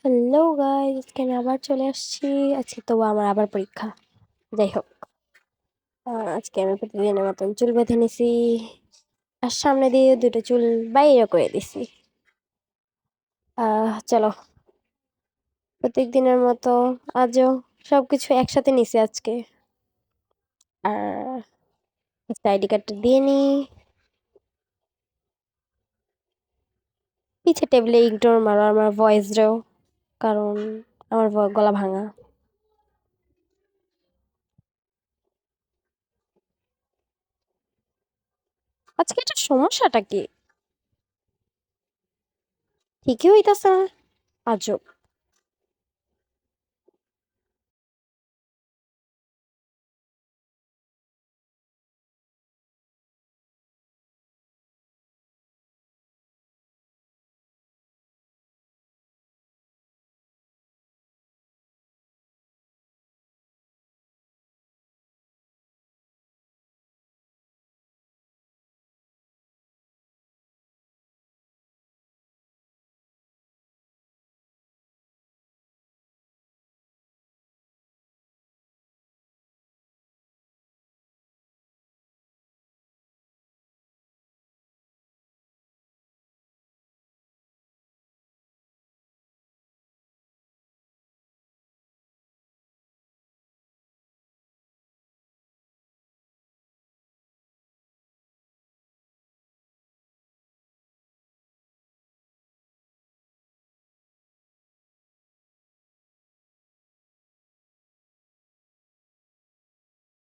Hello guys, আজকে আমি আবার চলে আসছি। আজকে তো আমার আবার পরীক্ষা। যাই হোক, আজকে আমি প্রতিদিনের মতন চুল বেঁধে নিছি, আর সামনে দিয়ে দুটো চুল বাইরে করে দিছি। চলো, প্রত্যেক দিনের মতো আজও সবকিছু একসাথে নিছি আজকে। আর আইডি কার্ডটা দিয়ে নি, পিছে টেবিলে ইগনোর মারো আমার ভয়েস দাও, কারণ আমার গলা ভাঙা। আজকে এটা সমস্যাটা কি? ঠিকই হইতাছে না, আজব।